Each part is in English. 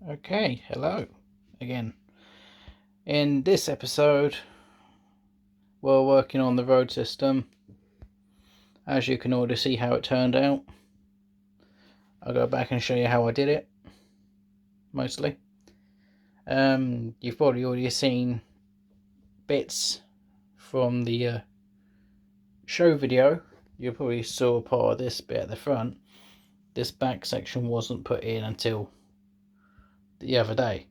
Okay, hello again. In this episode, we're working on the road system. As you can already see how it turned out. I'll go back and show you how I did it, mostly. You've probably already seen bits from the show video. You probably saw part of this bit at the front. This back section wasn't put in until the other day.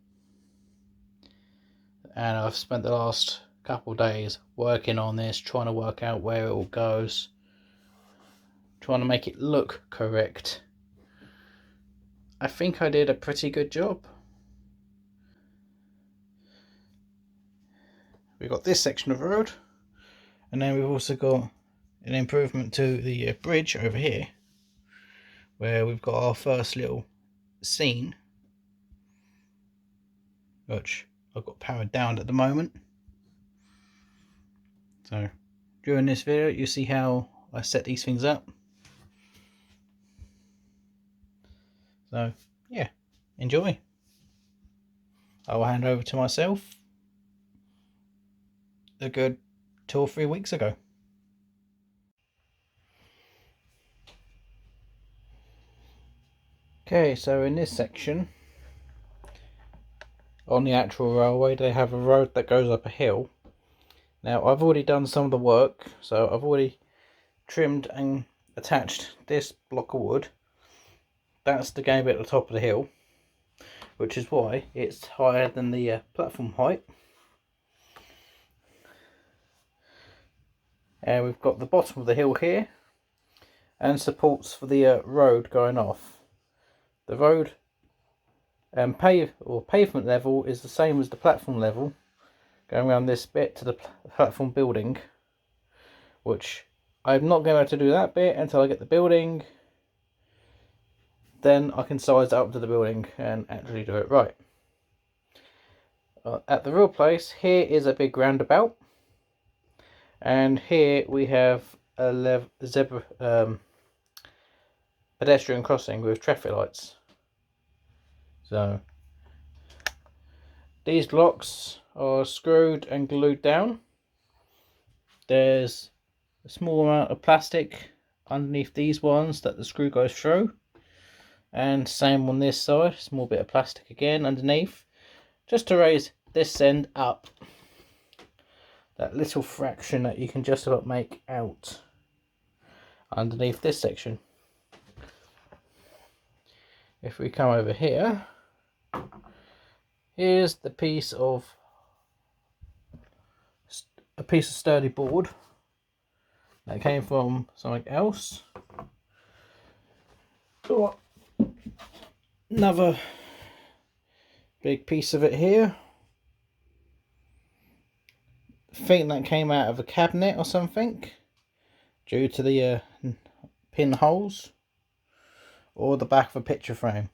And I've spent the last couple of days working on this, trying to work out where it all goes, trying to make it look correct. I think I did a pretty good job. We've got this section of road, and then we've also got an improvement to the bridge over here, where we've got our first little scene, which I've got powered down at the moment. So during this video you'll see how I set these things up. So yeah, enjoy. I will hand over to myself a good 2 or 3 weeks ago. Okay, so in this section on the actual railway they have a road that goes up a hill. Now I've already done some of the work, so I've already trimmed and attached this block of wood. That's the game at the top of the hill, which is why it's higher than the platform height. And we've got the bottom of the hill here and supports for the road going off. The road and pavement level is the same as the platform level, going around this bit to the platform building, which I'm not going to do that bit until I get the building. Then I can size it up to the building and actually do it right. At the real place, here is a big roundabout, and here we have a zebra pedestrian crossing with traffic lights. So these blocks are screwed and glued down. There's a small amount of plastic underneath these ones that the screw goes through, and same on this side, small bit of plastic again underneath, just to raise this end up. That little fraction that you can just about make out underneath this section. If we come over here, here's the piece of sturdy board that came from something else. Oh, another big piece of it here. I think that came out of a cabinet or something, due to the pinholes, or the back of a picture frame.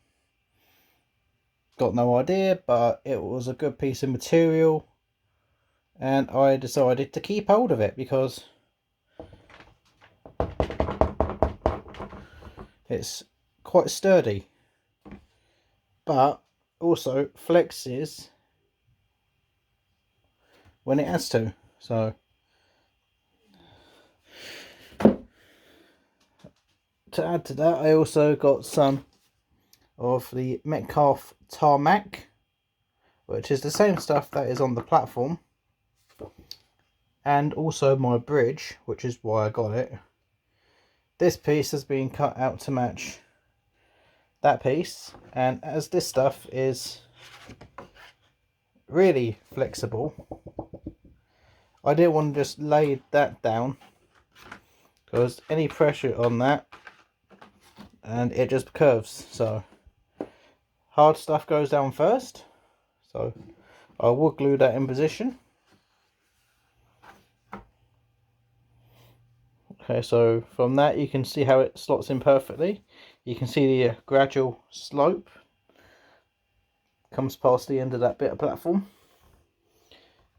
Got no idea, but it was a good piece of material, and I decided to keep hold of it because it's quite sturdy, but also flexes when it has to. So to add to that, I also got some of the Metcalf tarmac, which is the same stuff that is on the platform, and also my bridge, which is why I got it. This piece has been cut out to match that piece, and as this stuff is really flexible, I didn't want to just lay that down, because any pressure on that and it just curves. So hard stuff goes down first, so I will glue that in position. Okay, so from that you can see how it slots in perfectly. You can see the gradual slope comes past the end of that bit of platform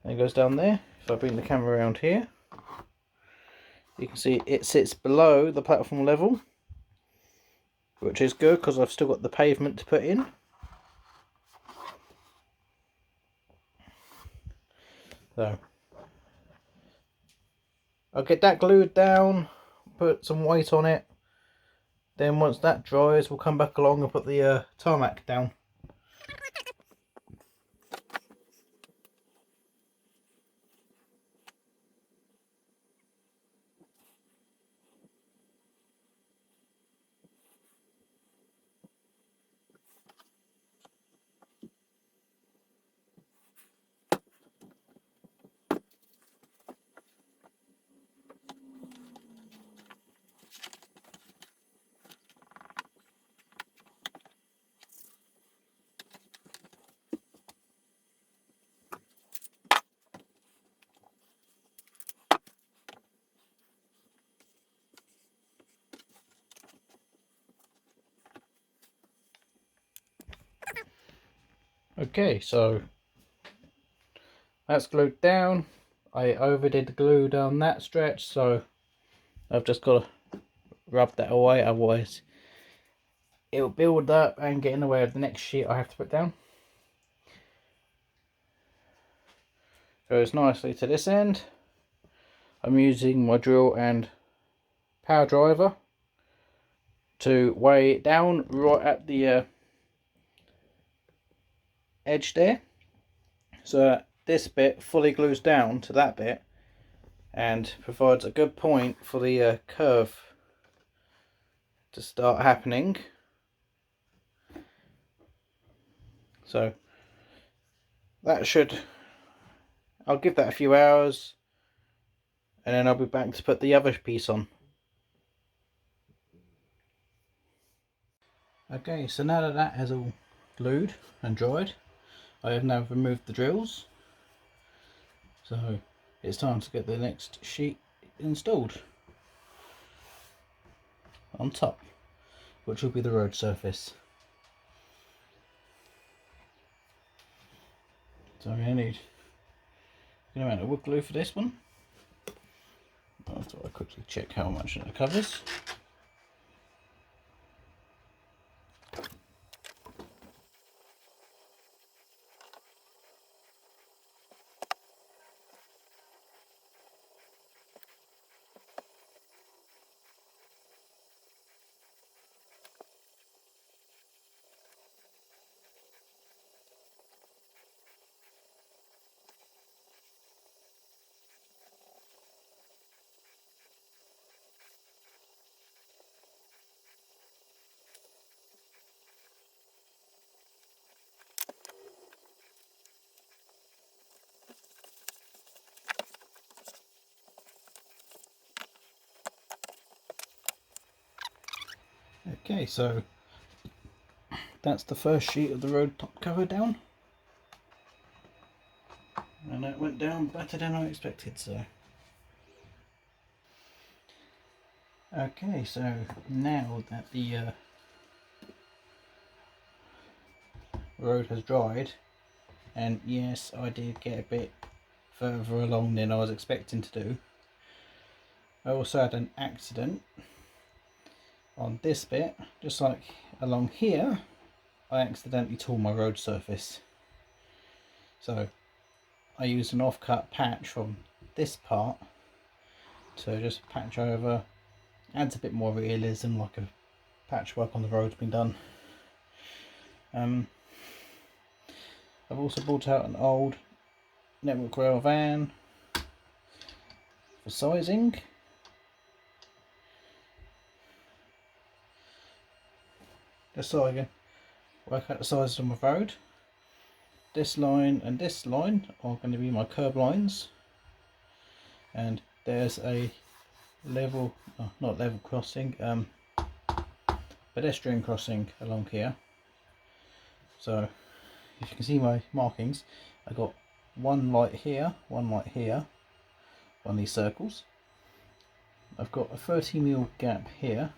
and it goes down there. If I bring the camera around here, you can see it sits below the platform level, which is good because I've still got the pavement to put in. So I'll get that glued down, put some weight on it. Then once that dries, we'll come back along and put the tarmac down. Okay, so that's glued down. I overdid the glue down that stretch, so I've just got to rub that away, otherwise it'll build up and get in the way of the next sheet I have to put down. Goes nicely to this end. I'm using my drill and power driver to weigh it down right at the edge there, so that this bit fully glues down to that bit and provides a good point for the curve to start happening. So that should, I'll give that a few hours and then I'll be back to put the other piece on. Okay, so now that that has all glued and dried, I have now removed the drills, so it's time to get the next sheet installed on top, which will be the road surface. So I'm going to need a good amount of wood glue for this one. I thought I'd quickly check how much it covers. Okay, so that's the first sheet of the road top cover down, and that went down better than I expected. So okay, so now that the road has dried, and yes, I did get a bit further along than I was expecting to do. I also had an accident on this bit, just like along here. I accidentally tore my road surface, so I used an offcut patch from this part to just patch over. Adds a bit more realism, like a patchwork on the road's been done. I've also brought out an old network rail van for sizing. Just so I can work out the sizes of my road. This line and this line are going to be my curb lines, and there's a level, not level crossing, pedestrian crossing along here. So if you can see my markings, I got one light here, one light here on these circles. I've got a 30mm gap here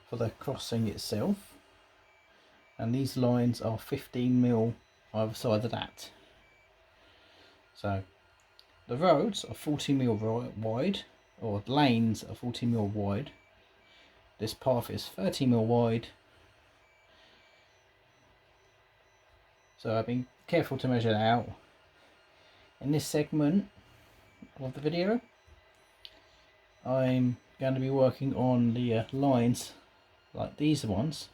for the crossing itself, and these lines are 15mm either side of that. So the roads are 40mm wide, or the lanes are 40mm wide. This path is 30mm wide. So I've been careful to measure that out, In this segment of the video, I'm going to be working on the lines like these ones,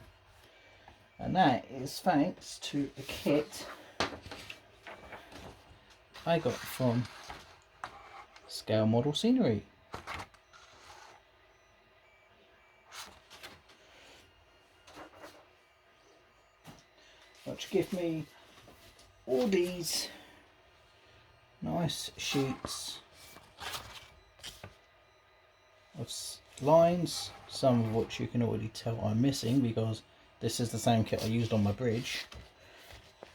and that is thanks to a kit I got from Scale Model Scenery. Which give me all these nice sheets of lines, some of which you can already tell I'm missing because this is the same kit I used on my bridge,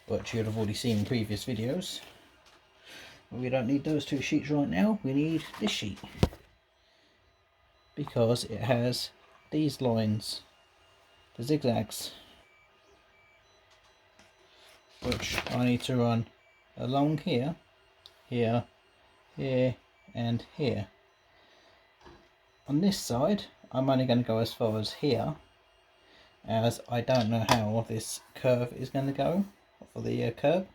which you'd have already seen in previous videos. But we don't need those two sheets right now, we need this sheet because it has these lines, the zigzags, which I need to run along here, here, here and here. On this side I'm only going to go as far as here, as I don't know how this curve is going to go for the curb.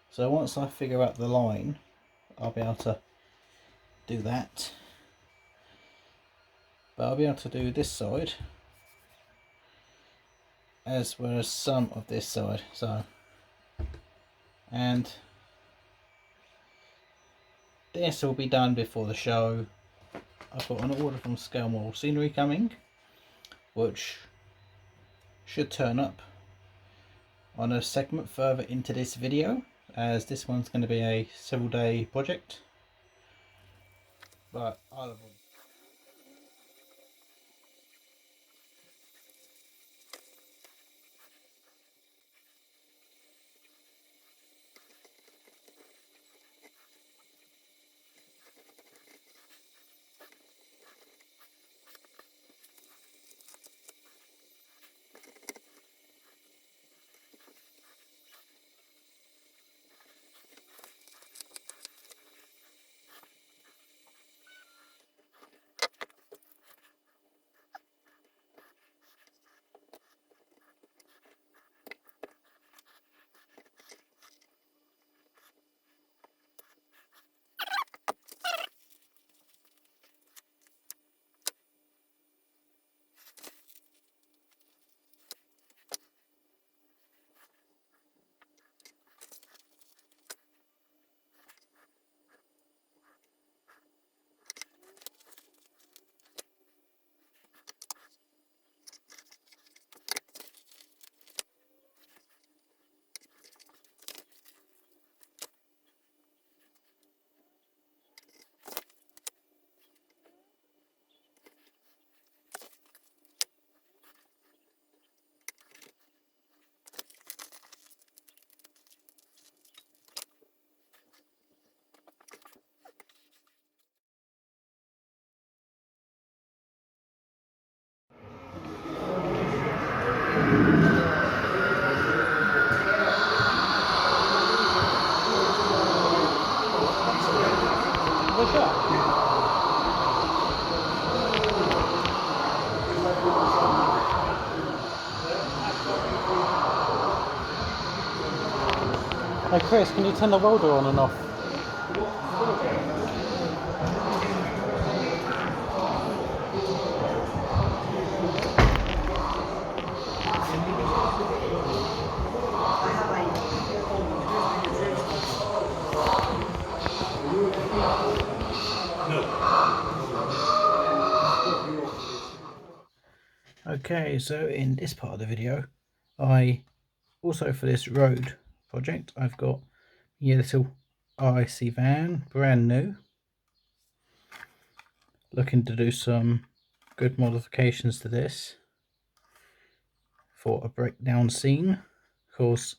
So once I figure out the line, I'll be able to do that. But I'll be able to do this side as well as some of this side. So, and this will be done before the show. I've got an order from Scale Model Scenery coming, which should turn up on a segment further into this video, as this one's going to be a several day project. But I'll Hey Chris, can you turn the welder on and off? Okay, so in this part of the video, also for this road project, I've got a little RIC van, brand new. Looking to do some good modifications to this for a breakdown scene. Of course,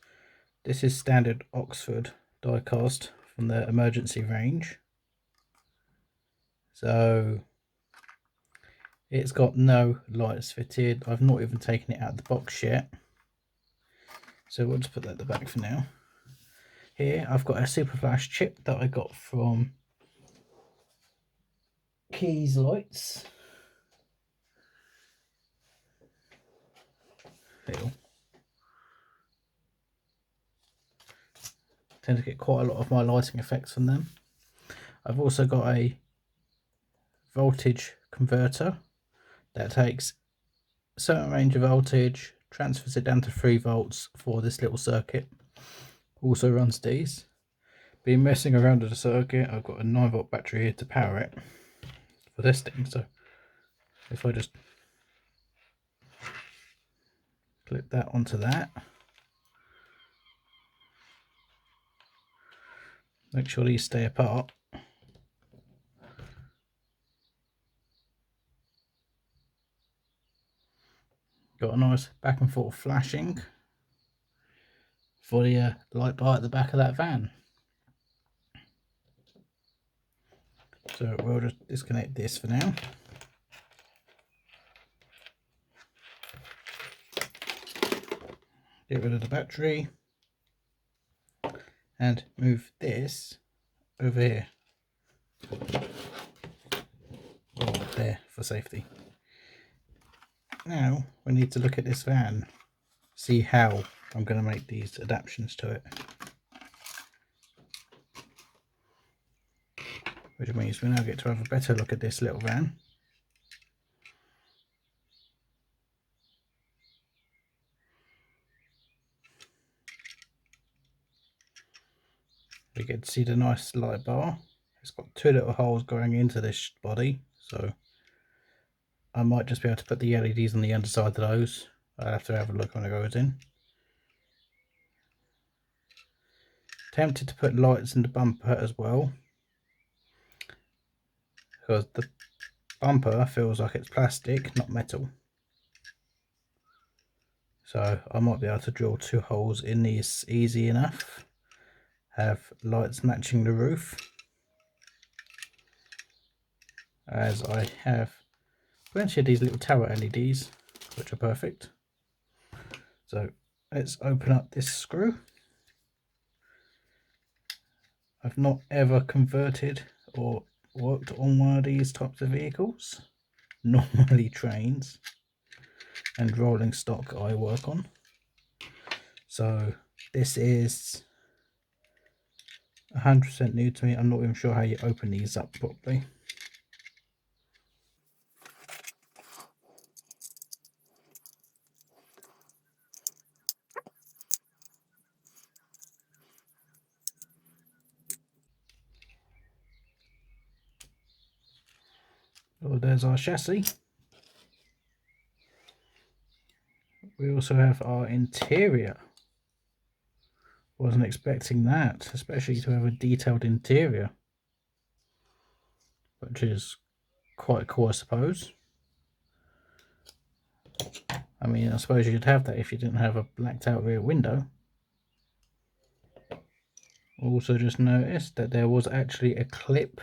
this is standard Oxford die-cast from the emergency range. So it's got no lights fitted. I've not even taken it out of the box yet. So we'll just put that at the back for now. Here I've got a super flash chip that I got from Keys Lights. It'll tend to get quite a lot of my lighting effects from them. I've also got a voltage converter that takes a certain range of voltage, transfers it down to 3 volts for this little circuit. Also runs these. Been messing around with the circuit. I've got a 9-volt battery here to power it for this thing. So if I just clip that onto that, make sure these stay apart. Got a nice back and forth flashing for the light bar at the back of that van. So we'll just disconnect this for now. Get rid of the battery and move this over here. Oh, there for safety. Now we need to look at this van, see how I'm going to make these adaptations to it. Which means we now get to have a better look at this little van. We get to see the nice light bar. It's got 2 little holes going into this body, so I might just be able to put the LEDs on the underside of those. I'll have to have a look when it goes in. Tempted to put lights in the bumper as well, because the bumper feels like it's plastic, not metal. So I might be able to drill 2 holes in these easy enough. Have lights matching the roof, as I have plenty of these little tower LEDs, which are perfect. So let's open up this screw. I've not ever converted or worked on one of these types of vehicles. Normally trains and rolling stock I work on. So this is 100% new to me. I'm not even sure how you open these up properly. Oh, there's our chassis. We also have our interior. Wasn't expecting that, especially to have a detailed interior, which is quite cool, I suppose. I mean, I suppose you'd have that if you didn't have a blacked out rear window. Also just noticed that there was actually a clip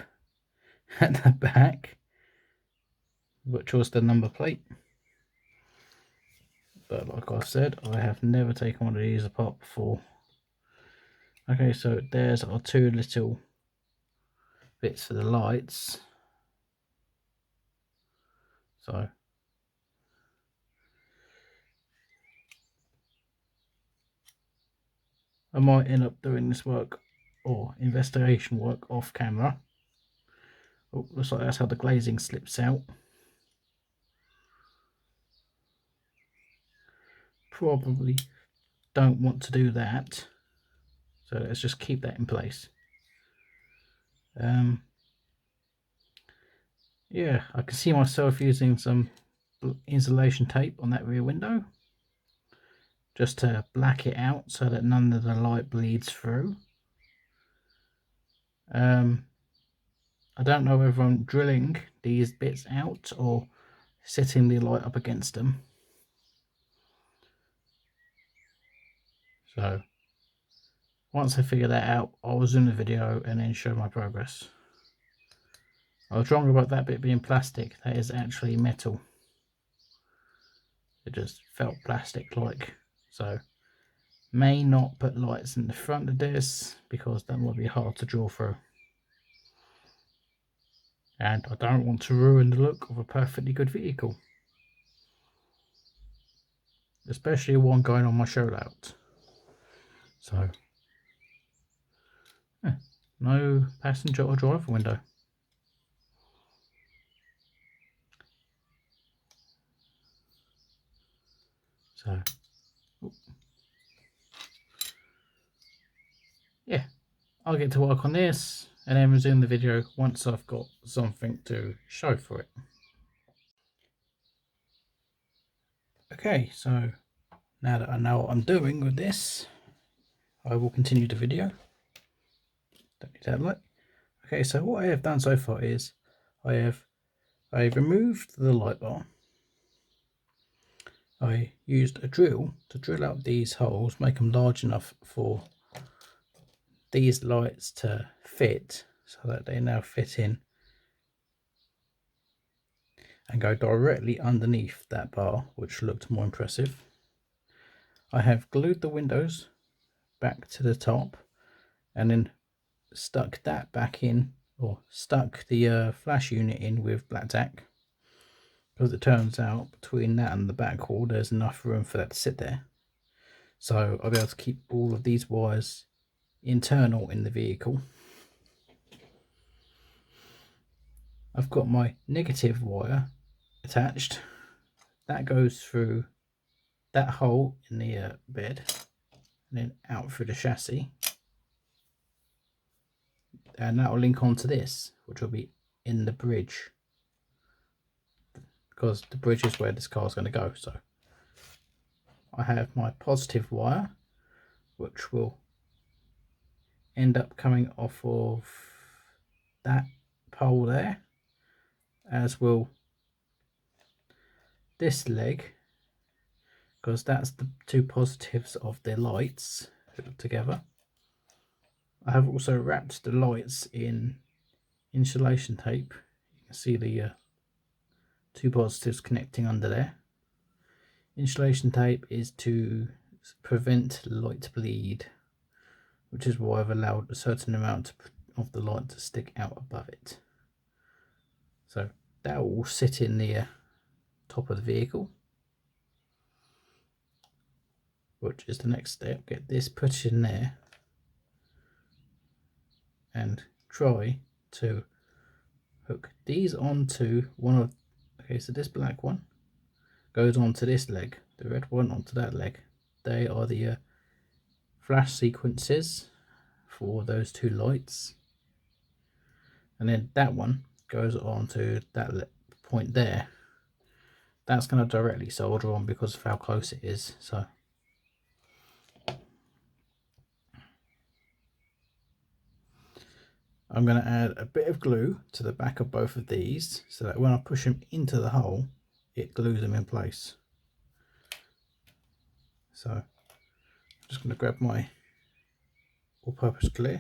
at the back, which was the number plate. But like I said, I have never taken one of these apart before. Okay, so there's our 2 little bits for the lights. So I might end up doing this work or investigation work off camera. Oh, looks like that's how the glazing slips out. Probably don't want to do that, so let's just keep that in place. Yeah, I can see myself using some insulation tape on that rear window just to black it out so that none of the light bleeds through. I don't know whether I'm drilling these bits out or setting the light up against them. So once I figure that out, I'll zoom the video and then show my progress. I was wrong about that bit being plastic. That is actually metal. It just felt plastic like. So may not put lights in the front of this because that might be hard to draw through. And I don't want to ruin the look of a perfectly good vehicle, especially one going on my show layout. So no passenger or driver window. So, yeah, I'll get to work on this and then resume the video once I've got something to show for it. Okay, so now that I know what I'm doing with this, I will continue the video. Don't need that light. Okay, so what I have done so far is I've removed the light bar. I used a drill to drill out these holes, make them large enough for these lights to fit, so that they now fit in and go directly underneath that bar, which looked more impressive. I have glued the windows back to the top and then stuck that back in, or stuck the flash unit in with black tack, because it turns out between that and the back wall there's enough room for that to sit there. So I'll be able to keep all of these wires internal in the vehicle. I've got my negative wire attached. That goes through that hole in the bed and then out through the chassis. And that will link onto this, which will be in the bridge, because the bridge is where this car is going to go. So I have my positive wire, which will end up coming off of that pole there, as will this leg, because that's the two positives of the lights hooked together. I have also wrapped the lights in insulation tape. You can see the two positives connecting under there. Insulation tape is to prevent light bleed, which is why I've allowed a certain amount of the light to stick out above it. So that will sit in the top of the vehicle, which is the next step. Get this put in there and try to hook these onto one of, okay, so this black one goes onto this leg, the red one onto that leg. They are the flash sequences for those two lights, and then that one goes on to that point there. That's going to directly solder on because of how close it is. So I'm going to add a bit of glue to the back of both of these, so that when I push them into the hole, it glues them in place. So I'm just going to grab my all-purpose glue.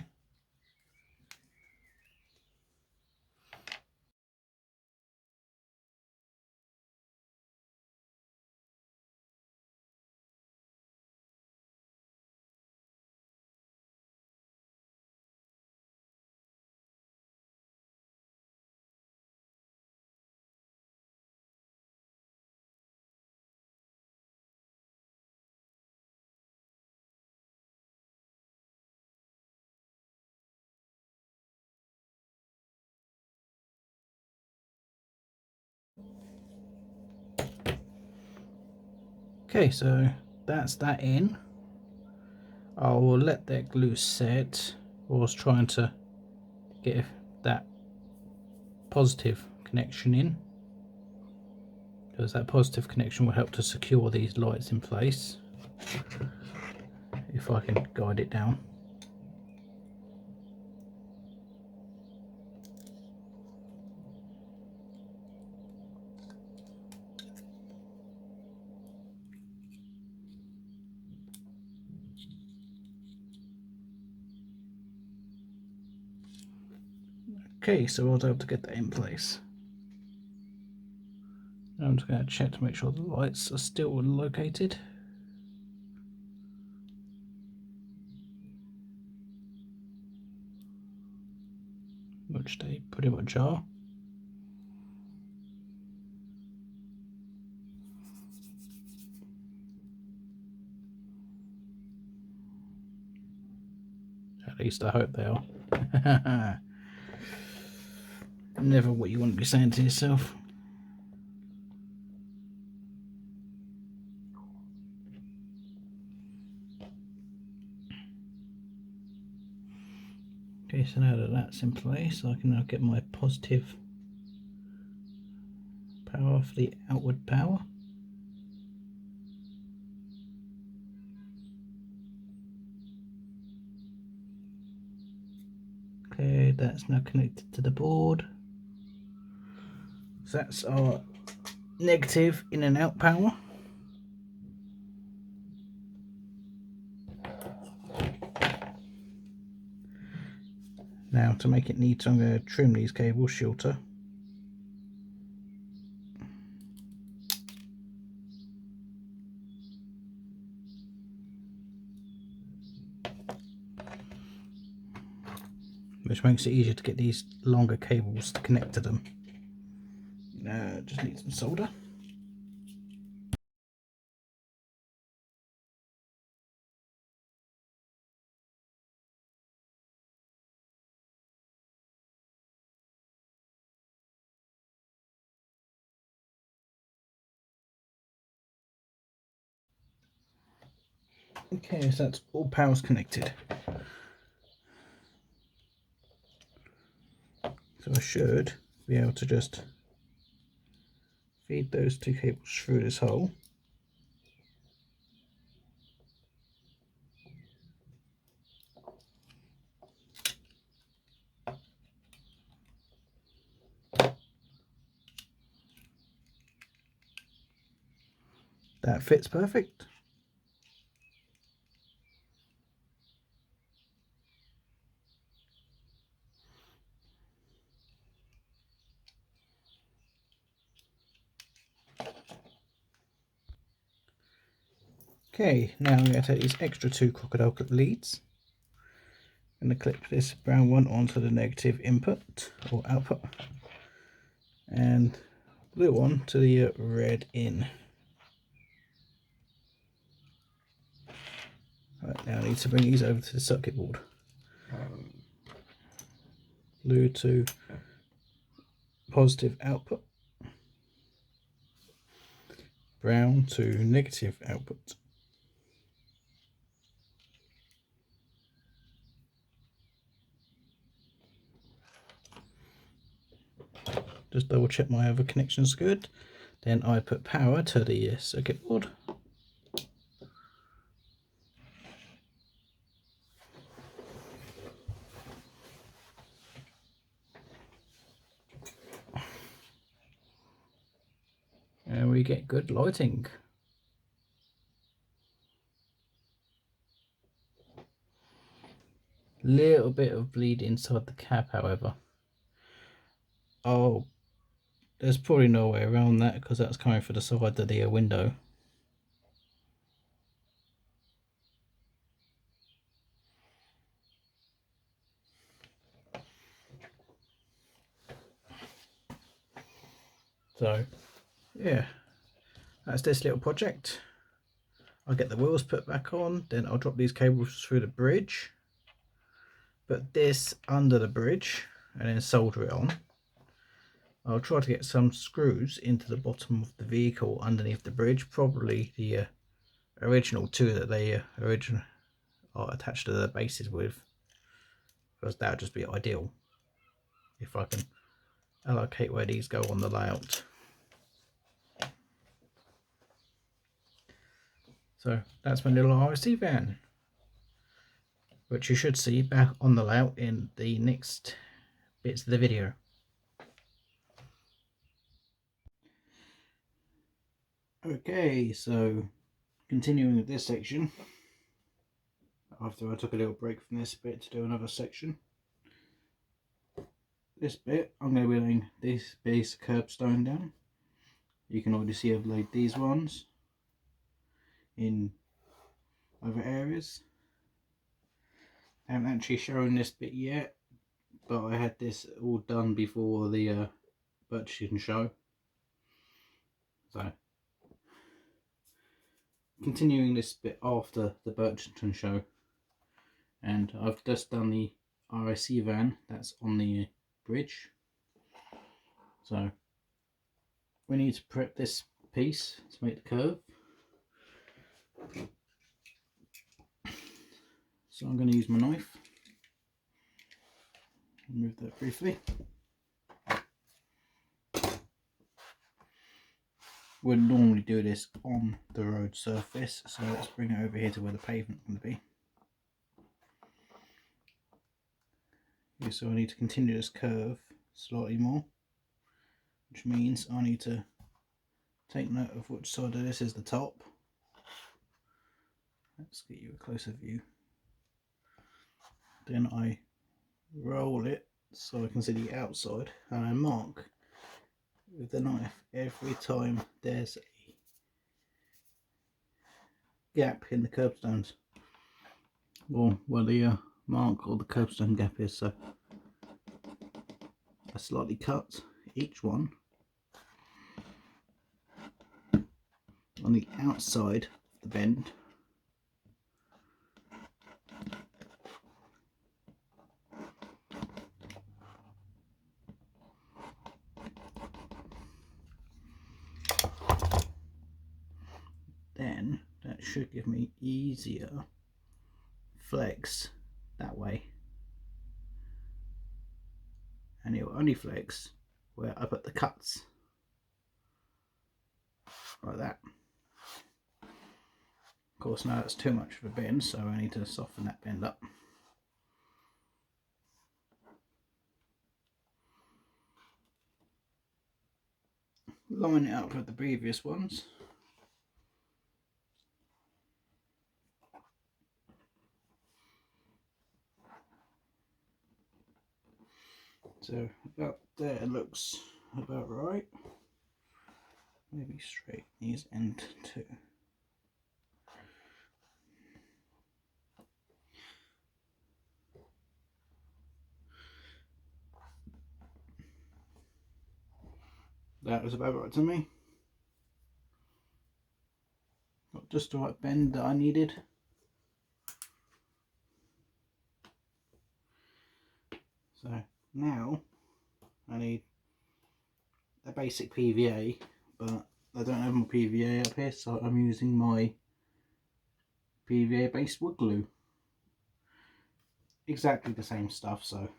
Okay, so that's that in. I will let that glue set whilst trying to get that positive connection in, because that positive connection will help to secure these lights in place if I can guide it down. Okay, so I was able to get that in place. Now I'm just going to check to make sure the lights are still located. Which they pretty much are. At least I hope they are. Never what you want to be saying to yourself. Okay, so now that that's in place, I can now get my positive power for the outward power. Okay, that's now connected to the board. So that's our negative in and out power. Now to make it neat, I'm going to trim these cables shorter. Which makes it easier to get these longer cables to connect to them. Just need some solder. Okay, so that's all power's connected. So I should be able to just feed those two cables through this hole. That fits perfect. Okay, now I'm going to take these extra two crocodile clip leads. I'm going to clip this brown one onto the negative input or output, and blue one to the red in. Right, now I need to bring these over to the circuit board. Blue to positive output, brown to negative output. Just double check my other connections good. Then I put power to the circuit board. And we get good lighting. Little bit of bleed inside the cab, however. Oh, there's probably no way around that because that's coming for the side of the window. So, yeah, that's this little project. I'll get the wheels put back on, then I'll drop these cables through the bridge, put this under the bridge, and then solder it on. I'll try to get some screws into the bottom of the vehicle underneath the bridge, probably the original two that they originally are attached to the bases with, because that would just be ideal if I can allocate where these go on the layout. So that's my little RSC van, which you should see back on the layout in the next bits of the video. Okay, so continuing with this section, after I took a little break from this bit to do another section. This bit, I'm going to be laying this base curbstone down. You can already see I've laid these ones in other areas. I haven't actually shown this bit yet, but I had this all done before the Birchington show. So, continuing this bit after the Birchington show, and I've just done the RIC van that's on the bridge. So we need to prep this piece to make the curve. So I'm going to use my knife. Remove that briefly. We'd normally do this on the road surface, so let's bring it over here to where the pavement will be. Okay, so I need to continue this curve slightly more, which means I need to take note of which side of this is the top. Let's get you a closer view. Then I roll it so I can see the outside, and I mark with the knife every time there's a gap in the curbstones, or where the mark or the curbstone gap is. So I slightly cut each one on the outside of the bend. Then that should give me easier flex that way, and it will only flex where I put the cuts, like that. Of course, now that's too much of a bend, so I need to soften that bend up. Line it up with the previous ones. So about there looks about right. Maybe straighten these end too. That was about right to me. Got just the right bend that I needed. So now I need a basic PVA, but I don't have my PVA up here, so I'm using my PVA based wood glue. Exactly the same stuff, so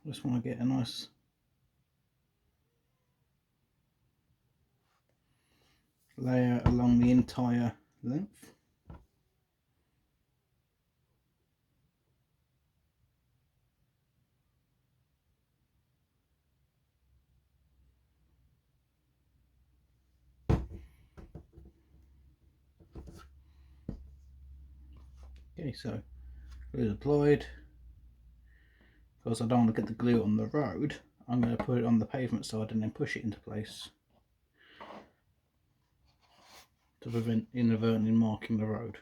just want to get a nice layer along the entire length. Okay, so glue is applied. Because I don't want to get the glue on the road, I'm going to put it on the pavement side and then push it into place to prevent inadvertently marking the road.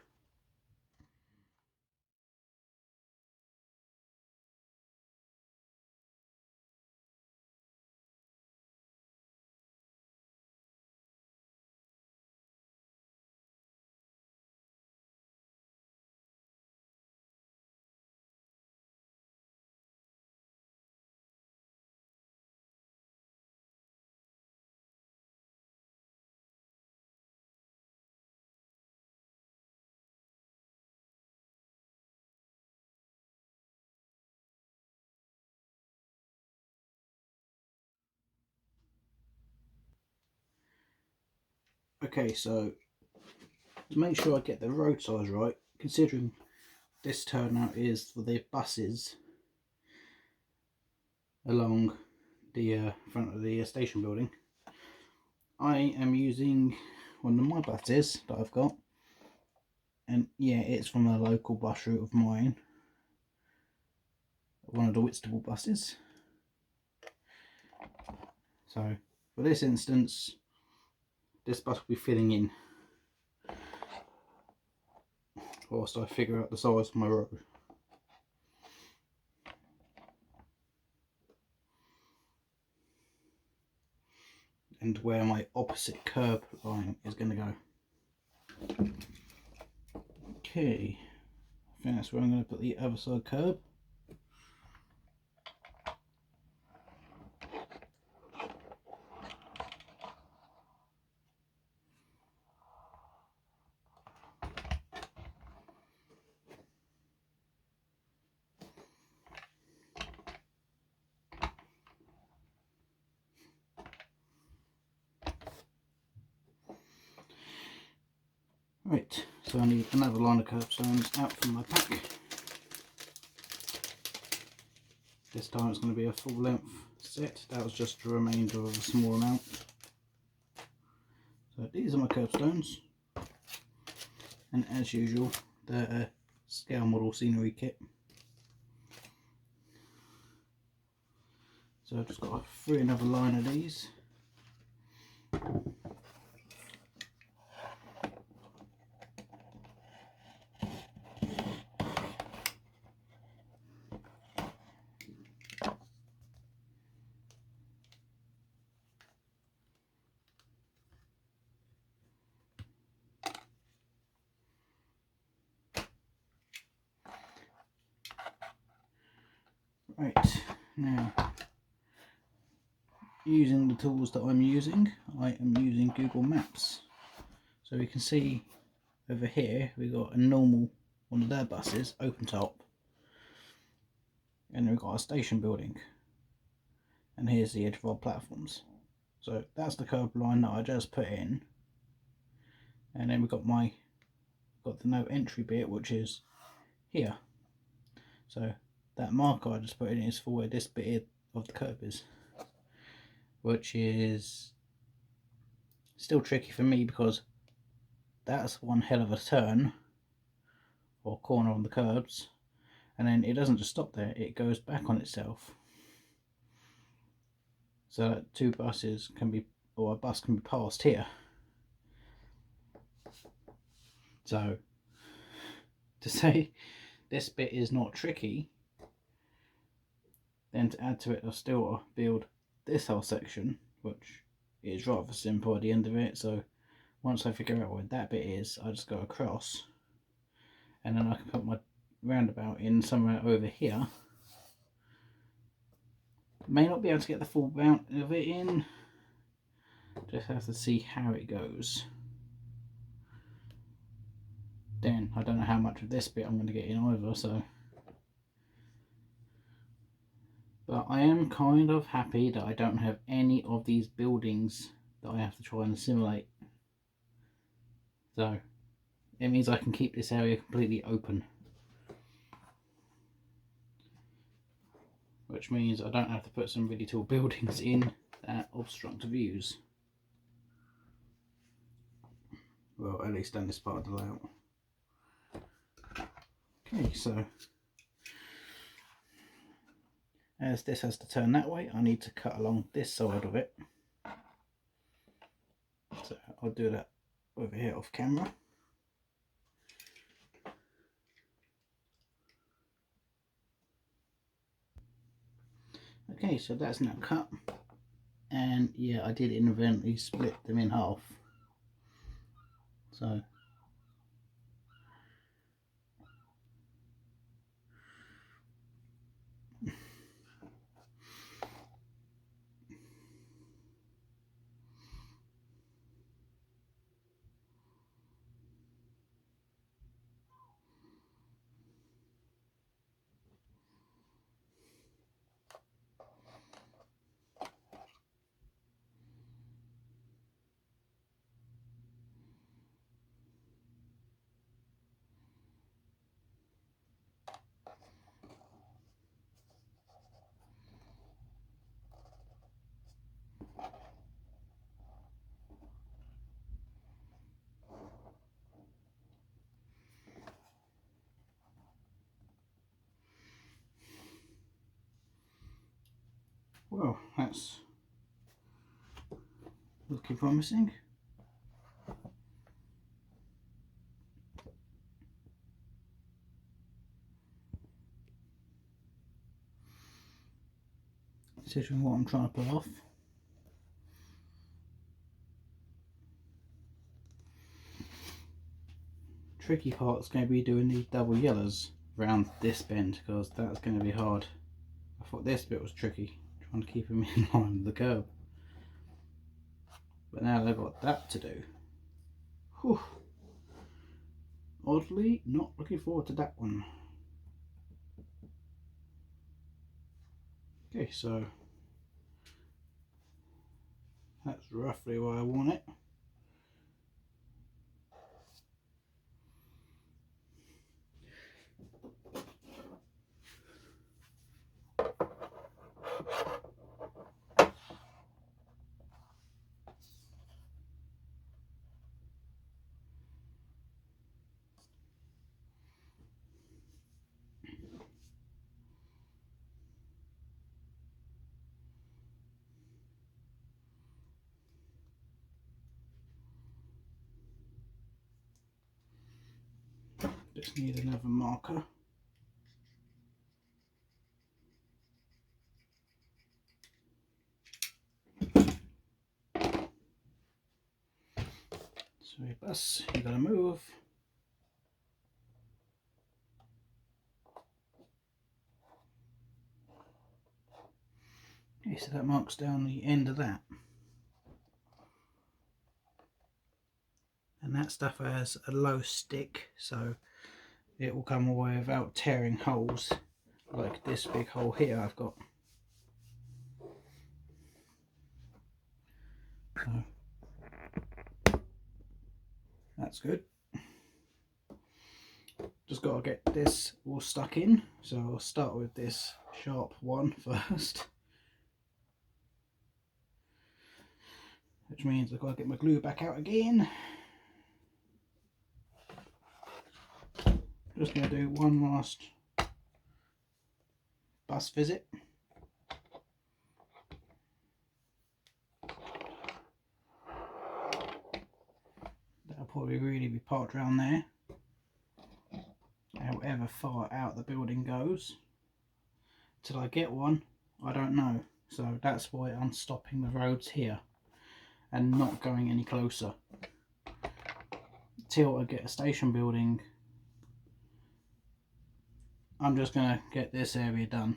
Okay, so to make sure I get the road size right, considering this turnout is for the buses along the front of the station building, I am using one of my buses that I've got, and yeah, it's from a local bus route of mine, one of the Whitstable buses. So for this instance, this bus will be filling in whilst I figure out the size of my road. and where my opposite curb line is going to go. Okay, I think that's where I'm going to put the other side curb. Right, so I need another line of curbstones out from my pack. This time it's going to be a full length set. That was just a remainder of a small amount. So these are my curbstones, and as usual they're a scale model scenery kit. So I've just got through another line of these. Right, now using the tools that I'm using, I am using Google Maps. So we can see over here we've got a normal one of their buses, open top, and we've got a station building, and here's the edge of our platforms. So that's the curb line that I just put in, and then we've got the no entry bit, which is here. So that marker I just put in is for where this bit of the curb is, which is still tricky for me because that's one hell of a turn or corner on the curbs, and then it doesn't just stop there, it goes back on itself. So that two buses can be, or a bus can be passed here. So to say this bit is not tricky, then to add to it, I'll still build this whole section, which is rather simple at the end of it. So once I figure out where that bit is, I just go across, and then I can put my roundabout in somewhere over here. May not be able to get the full amount of it in, just have to see how it goes. Then I don't know how much of this bit I'm going to get in either, so. But I am kind of happy that I don't have any of these buildings that I have to try and simulate. So it means I can keep this area completely open, which means I don't have to put some really tall buildings in that obstruct views. Well, at least on this part of the layout. Okay, so as this has to turn that way, I need to cut along this side of it. So I'll do that over here off camera. Okay, so that's now cut, and yeah, I did inadvertently split them in half. So well, that's looking promising. Considering what I'm trying to pull off. tricky part is going to be doing the double yellows around this bend, because that's going to be hard. I thought this bit was tricky, trying to keep them in line with the curb. But now they've got that to do. Whew. Oddly, not looking forward to that one. Okay, so that's roughly where I want it. Just need another marker. So bus, you gotta move. Okay, so that marks down the end of that. And that stuff has a low stick, so it will come away without tearing holes like this big hole here I've got. So that's good. Just got to get this all stuck in, so I'll start with this sharp one first, which means I've got to get my glue back out again. Just going to do one last bus visit. That'll probably really be parked around there, however far out the building goes. Till I get one, I don't know, so that's why I'm stopping the roads here and not going any closer till I get a station building. I'm just going to get this area done.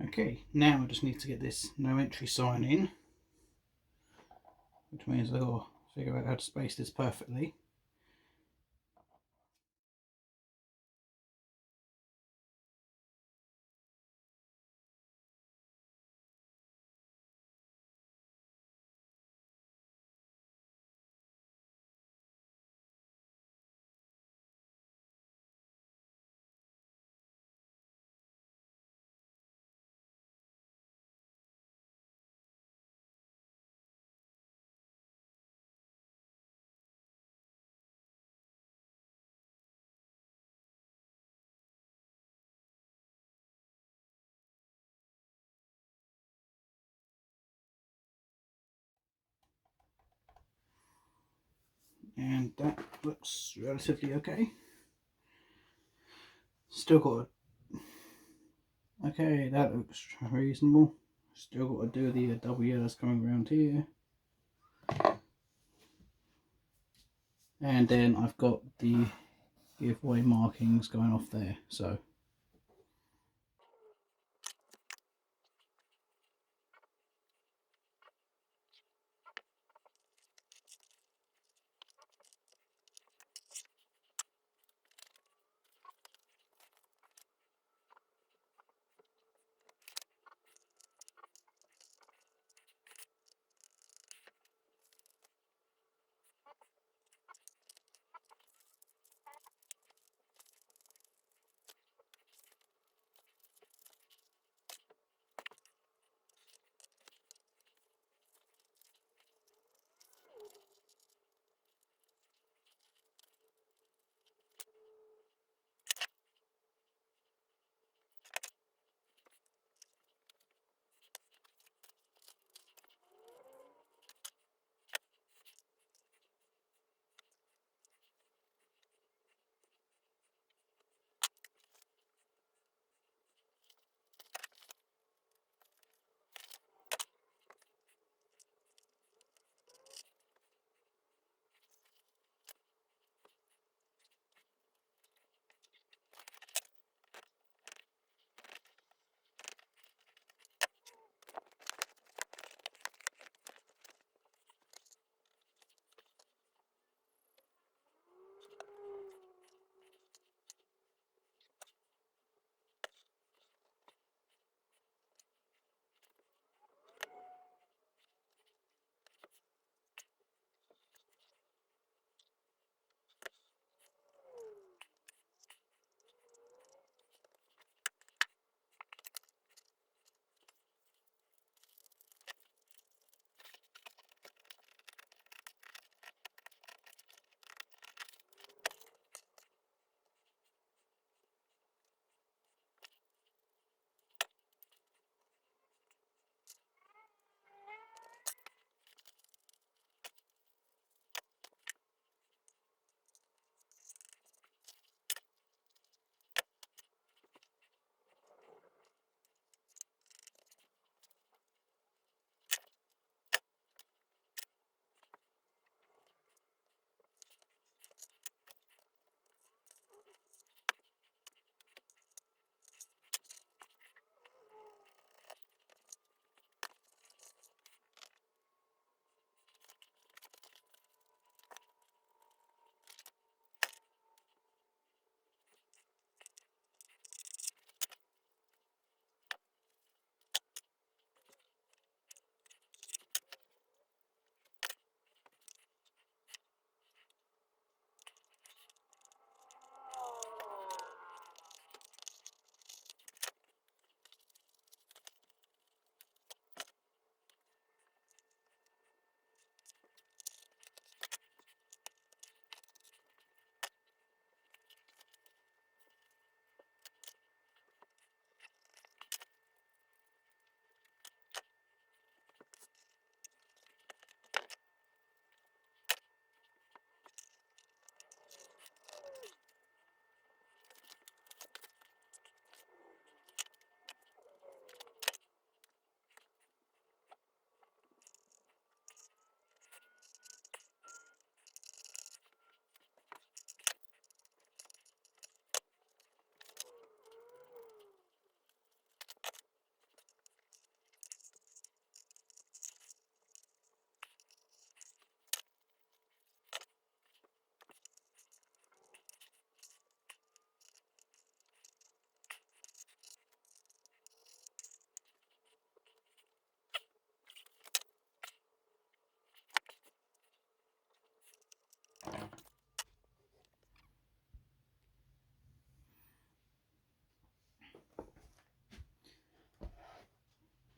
Okay, now I just need to get this no entry sign in, which means I've got to figure out how to space this perfectly. And that looks relatively okay. Still got to, okay, that looks reasonable. Still got to do the double yellows coming around here. And then I've got the giveaway markings going off there, so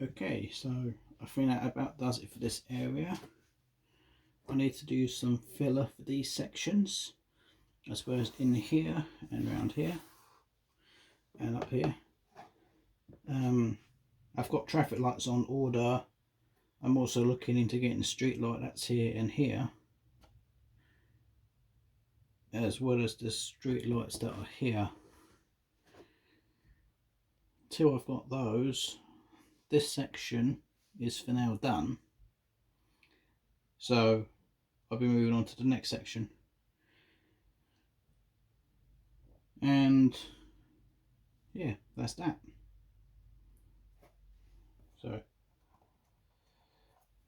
Okay, so I think that about does it for this area. I need to do some filler for these sections, I suppose, in here and around here and up here. I've got traffic lights on order. I'm also looking into getting the street light that's here and here, as well as the street lights that are here. Until I've got those, this section is for now done, so I'll be moving on to the next section. And yeah, that's that. So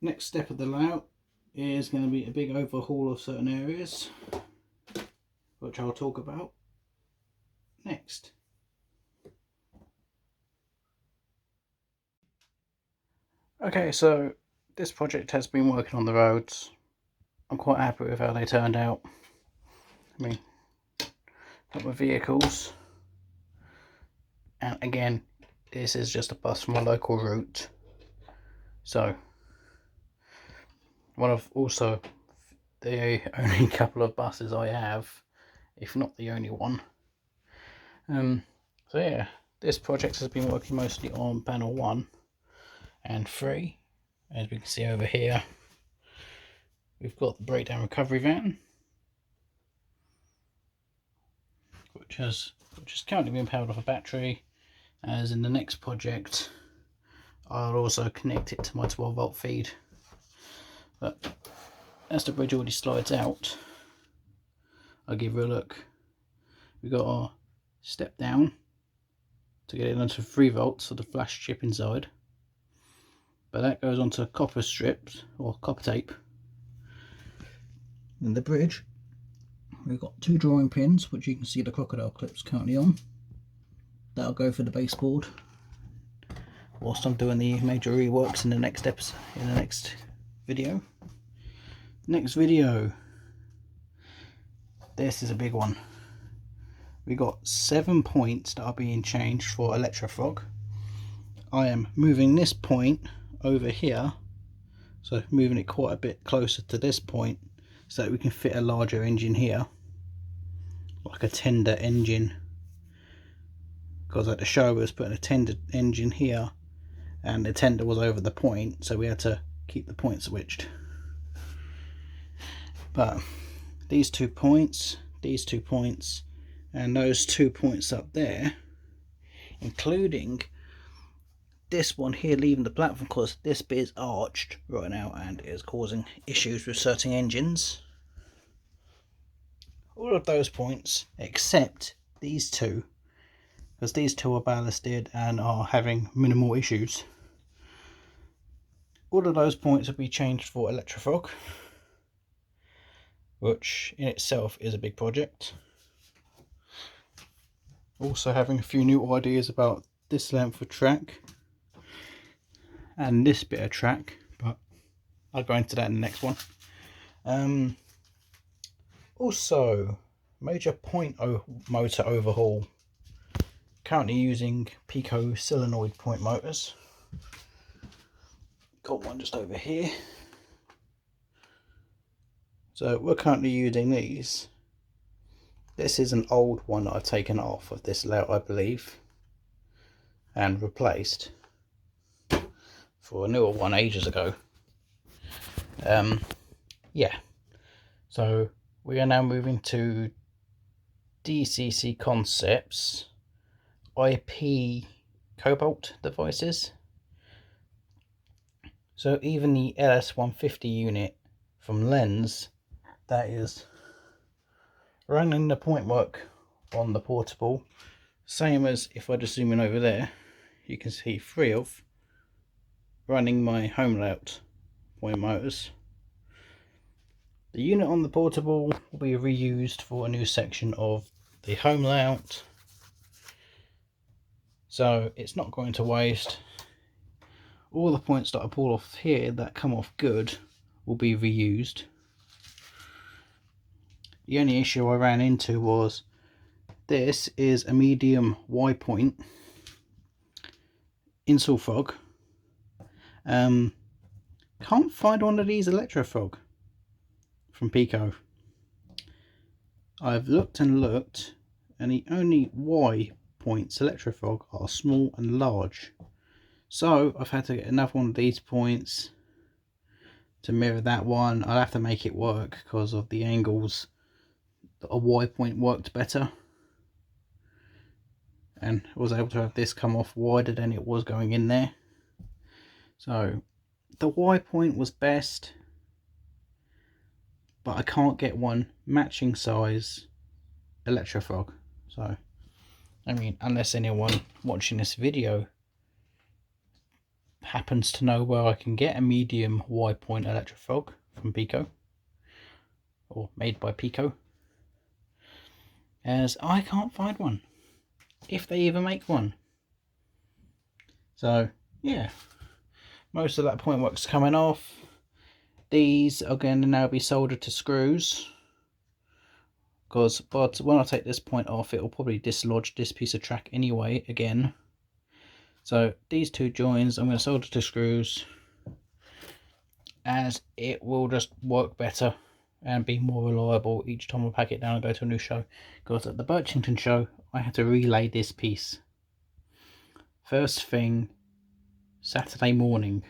next step of the layout is going to be a big overhaul of certain areas, which I'll talk about next. Okay, so this project has been working on the roads. I'm quite happy with how they turned out. I mean, got my vehicles, and again, this is just a bus from a local route. So, one of also the only couple of buses I have, if not the only one. So yeah, this project has been working mostly on panel 1 and 3. As we can see over here, we've got the breakdown recovery van, which is currently being powered off a battery. As in the next project, I'll also connect it to my 12-volt feed. But as the bridge already slides out, I'll give you a look. We've got our step down to get it onto 3 volts for the flash chip inside, but that goes onto copper strips or copper tape. In the bridge, we've got 2 drawing pins, which you can see the crocodile clips currently on. That'll go for the baseboard whilst I'm doing the major reworks in the next episode, in the next video. Next video, this is a big one. We got 7 points that are being changed for Electrofrog. I am moving this point over here, so moving it quite a bit closer to this point so that we can fit a larger engine here, like a tender engine, because at the show we was putting a tender engine here and the tender was over the point, so we had to keep the point switched. But these 2 points, these 2 points, and those 2 points up there, including this one here leaving the platform, because this bit is arched right now and is causing issues with certain engines. All of those points except these 2, because these 2 are ballasted and are having minimal issues. All of those points will be changed for Electrofrog, which in itself is a big project. Also having a few new ideas about this length of track and this bit of track, but I'll go into that in the next one. Also, major point motor overhaul. Currently using Pico solenoid point motors. Got one just over here. So we're currently using these. This is an old one that I've taken off of this layout, I believe, and replaced for a newer one ages ago. Yeah, so we are now moving to DCC Concepts IP Cobalt devices. So even the LS150 unit from Lens, that is running the point work on the portable, same as if I just zoom in over there, you can see 3 of running my home layout point motors. The unit on the portable will be reused for a new section of the home layout, so it's not going to waste. All the points that I pull off here that come off good will be reused. The only issue I ran into was this is a medium Y point in Sulfrog, Can't find one of these Electrofrog from Pico. I've looked and looked, and the only Y points Electrofrog are small and large. So I've had to get another one of these points to mirror that one. I'll have to make it work because of the angles. A Y point worked better, and I was able to have this come off wider than it was going in there. So the Y point was best, but I can't get one matching size Electrofrog. So I mean, unless anyone watching this video happens to know where I can get a medium Y point Electrofrog from Pico, or made by Pico, as I can't find one, if they even make one. So yeah, most of that point work's coming off. These are going to now be soldered to screws, but when I take this point off, it will probably dislodge this piece of track anyway again. So these two joins I'm going to solder to screws, as it will just work better and be more reliable each time I pack it down and go to a new show. Because at the Birchington show, I had to relay this piece first thing Saturday morning.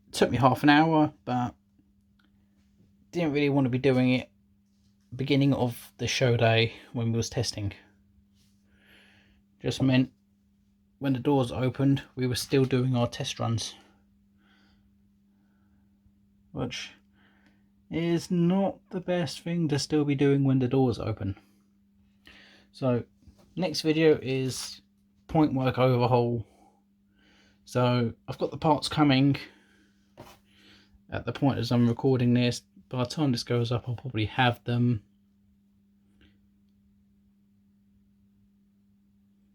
It took me half an hour, but didn't really want to be doing it beginning of the show day when we was testing. Just meant when the doors opened, we were still doing our test runs, which is not the best thing to still be doing when the doors open. So next video is point work overhaul. So I've got the parts coming at the point as I'm recording this. By the time this goes up, I'll probably have them.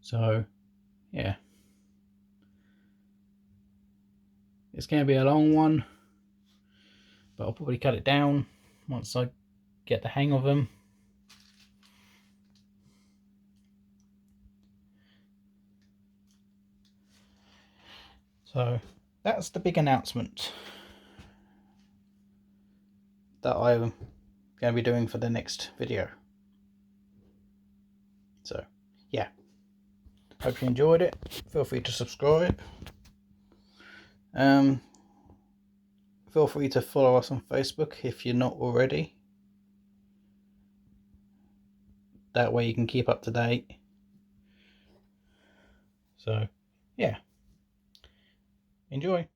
So yeah, it's going to be a long one, but I'll probably cut it down once I get the hang of them. So that's the big announcement that I'm going to be doing for the next video. So yeah, hope you enjoyed it. Feel free to subscribe. Feel free to follow us on Facebook if you're not already. That way you can keep up to date. So yeah, enjoy.